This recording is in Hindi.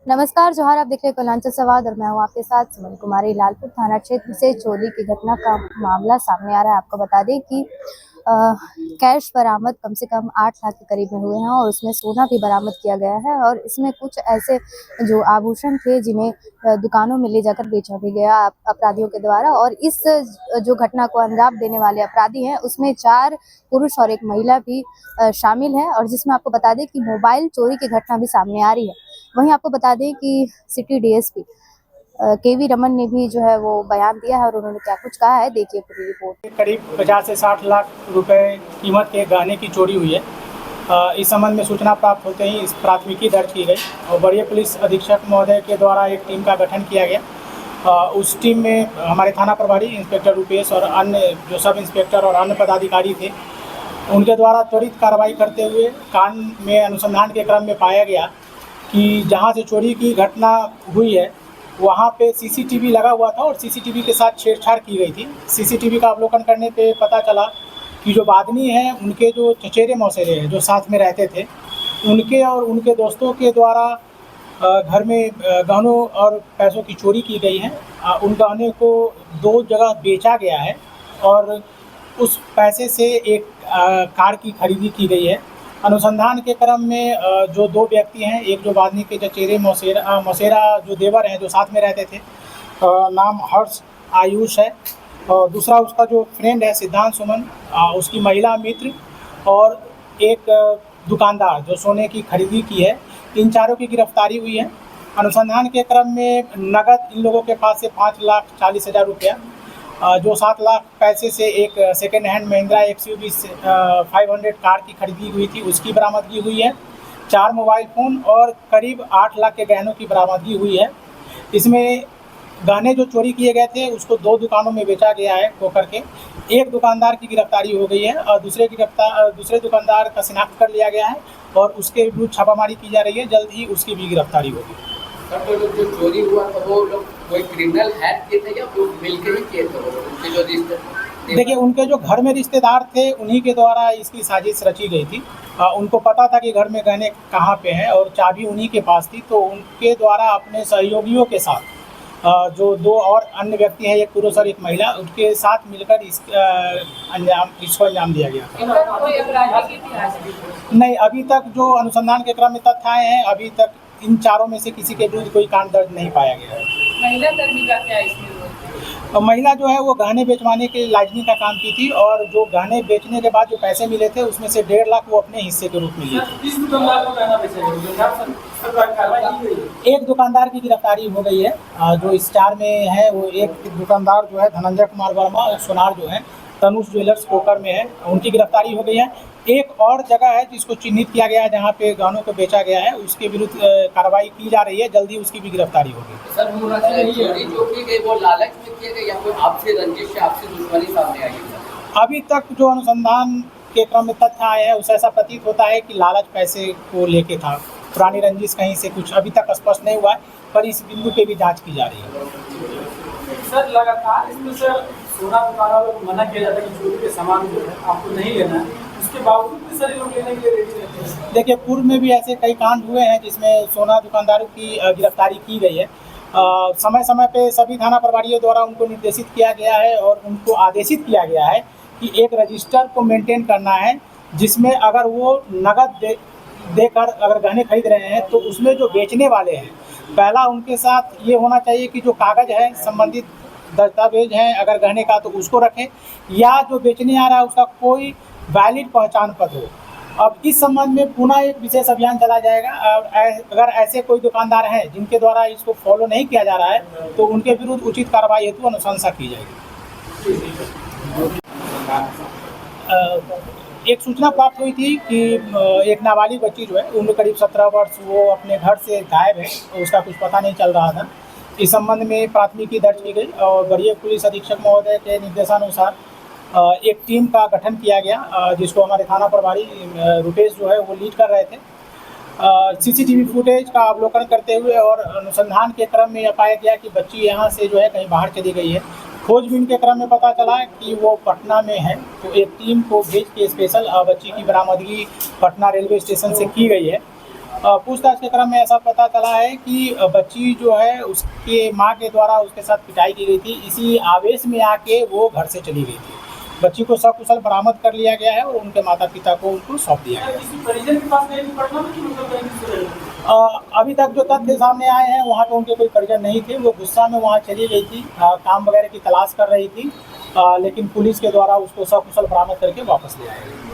नमस्कार जोहार, आप देख रहे हैं कलांचल संवाद और मैं हूं आपके साथ सुमन कुमारी। लालपुर थाना क्षेत्र से चोरी की घटना का मामला सामने आ रहा है। आपको बता दें कि कैश बरामद कम से कम 8 लाख के करीब में हुए हैं और उसमें सोना भी बरामद किया गया है और इसमें कुछ ऐसे जो आभूषण थे जिन्हें दुकानों में ले जाकर बेचा भी गया अपराधियों के द्वारा। और इस जो घटना को अंजाम देने वाले अपराधी हैं उसमें 4 पुरुष और 1 महिला भी शामिल है और जिसमें आपको बता दें कि मोबाइल चोरी की घटना भी सामने आ रही है। वहीं आपको बता दें कि सिटी डीएसपी केवी रमन ने भी जो है वो बयान दिया है और उन्होंने क्या कुछ कहा है, देखिए पूरी रिपोर्ट। करीब 50 से 60 लाख रुपए कीमत के गहने की चोरी हुई है। इस संबंध में सूचना प्राप्त होते ही इस प्राथमिकी दर्ज की गई और वरीय पुलिस अधीक्षक महोदय के द्वारा एक टीम का गठन किया गया। उस टीम में हमारे थाना प्रभारी इंस्पेक्टर रुपेश और अन्य जो सब इंस्पेक्टर और अन्य पदाधिकारी थे, उनके द्वारा त्वरित कार्रवाई करते हुए कांड में अनुसंधान के क्रम में पाया गया कि जहां से चोरी की घटना हुई है वहां पे सीसीटीवी लगा हुआ था और सीसीटीवी के साथ छेड़छाड़ की गई थी। सीसीटीवी का अवलोकन करने पे पता चला कि जो आदमी हैं उनके जो चचेरे मौसेरे हैं जो साथ में रहते थे, उनके और उनके दोस्तों के द्वारा घर में गहनों और पैसों की चोरी की गई है। उन गहने को 2 जगह बेचा गया है और उस पैसे से एक कार की खरीदी की गई है। अनुसंधान के क्रम में जो 2 व्यक्ति हैं, एक जो वादनी के चचेरे मौसेरा जो देवर हैं जो साथ में रहते थे, नाम हर्ष आयुष है, और दूसरा उसका जो फ्रेंड है सिद्धांत सुमन, उसकी महिला मित्र और एक दुकानदार जो सोने की खरीदी की है। इन चारों की गिरफ्तारी हुई है। अनुसंधान के क्रम में नगद इन लोगों के पास से 5,40,000 रुपया, जो 7 लाख पैसे से एक second hand Mahindra XUV 500 car की खरीदी हुई थी उसकी बरामदगी हुई है। 4 मोबाइल फ़ोन और करीब 8 लाख के गहनों की बरामदगी हुई है। इसमें गहने जो चोरी किए गए थे उसको 2 दुकानों में बेचा गया है खो करके। एक दुकानदार की गिरफ्तारी हो गई है और दूसरे दुकानदार का शिनाख्त कर लिया गया है और उसके विरुद्ध छापामारी की जा रही है। जल्द ही उसकी भी गिरफ्तारी होगी। सर, तो जो चोरी हुआ था वो लोग कोई क्रिमिनल हैक किए थे या वो मिलकर ही किए थे? उनके जो रिश्ते, देखिए, उनके जो घर में रिश्तेदार थे उन्हीं के द्वारा इसकी साजिश रची गई थी। उनको पता था कि घर में गहने कहाँ पे हैं और चाबी उन्हीं के पास थी, तो उनके द्वारा अपने सहयोगियों के साथ जो 2 और अन्य व्यक्ति हैं, एक पुरुष और एक महिला, उनके साथ मिलकर इसको अंजाम दिया गया था। कोई अपराधी की नहीं, अभी तक जो अनुसंधान के क्रम में तथ्य आए हैं, अभी तक इन चारों में से किसी के विरुद्ध कोई कांड दर्ज नहीं पाया गया है। महिला कर्मी का क्या इसमें? महिला जो है वो गहने बेचवाने के लाइजनी का काम की थी और जो गहने बेचने के बाद जो पैसे मिले थे उसमें से 1.5 लाख वो अपने हिस्से के रूप में लिए थे। एक दुकानदार की गिरफ्तारी हो गई है। जो इस 4 में है वो एक दुकानदार जो है धनंजय कुमार वर्मा और सोनार जो है तनुष ज्वेलर्स कोकर में है, उनकी गिरफ्तारी हो गई है। एक और जगह है जिसको चिन्हित किया गया है जहाँ पे गहनों को बेचा गया है, उसके विरुद्ध कार्रवाई की जा रही है। जल्दी उसकी भी गिरफ्तारी होगी। सर, चोरी जो की गई वो लालच में की गई या कोई आपसे रंजिश या आपसे दुश्मनी सामने आई है? अभी तक जो अनुसंधान के क्रम में तथ्य आए हैं उससे ऐसा प्रतीत होता है कि लालच पैसे को लेके था। पुरानी रंजिश कहीं से कुछ अभी तक स्पष्ट नहीं हुआ है, पर इस बिंदु पे भी जांच की जा रही है। सर, लगातार इसमें सर सोना दुकान वालों को मना किया जाता है कि चोरी के सामान जो है आपको नहीं लेना है, उसके बावजूद भी सर लोग लेने के लिए रेडी रहते हैं। देखिए, पूर्व में भी ऐसे कई कांड हुए हैं जिसमें सोना दुकानदारों की गिरफ्तारी की गई है। समय समय पे सभी थाना प्रभारियों द्वारा उनको निर्देशित किया गया है और उनको आदेशित किया गया है कि एक रजिस्टर को मेंटेन करना है, जिसमें अगर वो नगद देकर अगर गहने खरीद रहे हैं तो उसमें जो बेचने वाले हैं, पहला उनके साथ ये होना चाहिए कि जो कागज़ है, संबंधित दस्तावेज हैं अगर गहने का तो उसको रखें, या जो बेचने आ रहा है उसका कोई वैलिड पहचान पत्र हो। अब इस संबंध में पुनः एक विशेष अभियान चला जाएगा और अगर ऐसे कोई दुकानदार हैं जिनके द्वारा इसको फॉलो नहीं किया जा रहा है तो उनके विरुद्ध उचित कार्रवाई हेतु अनुशंसा की जाएगी। एक सूचना प्राप्त हुई थी कि एक नाबालिग बच्ची जो है उम्र करीब 17 वर्ष, वो अपने घर से गायब है, उसका कुछ पता नहीं चल रहा था। इस संबंध में प्राथमिकी दर्ज की गई और वरीय पुलिस अधीक्षक महोदय के निर्देशानुसार एक टीम का गठन किया गया, जिसको हमारे थाना प्रभारी रुपेश जो है वो लीड कर रहे थे। सीसीटीवी फुटेज का अवलोकन करते हुए और अनुसंधान के क्रम में यह पाया गया कि बच्ची यहाँ से जो है कहीं बाहर चली गई है। खोजबीन के क्रम में पता चला कि वो पटना में है, तो एक टीम को भेज के स्पेशल बच्ची की बरामदगी पटना रेलवे स्टेशन से की गई है। पूछताछ के क्रम में ऐसा पता चला है कि बच्ची जो है उसके माँ के द्वारा उसके साथ पिटाई की गई थी। इसी आवेश में आके वो घर से चली गई थी। बच्ची को सकुशल बरामद कर लिया गया है और उनके माता पिता को उनको सौंप दिया गया है। किसी परिजन के पास नहीं पड़ना कि मतलब कहीं दूसरे जगह? अभी तक जो तथ्य सामने आए हैं वहाँ पे उनके कोई परिजन नहीं थे। वो गुस्सा में वहाँ चली गई थी, काम वगैरह की तलाश कर रही थी, लेकिन पुलिस के द्वारा उसको सकुशल बरामद करके वापस ले आए।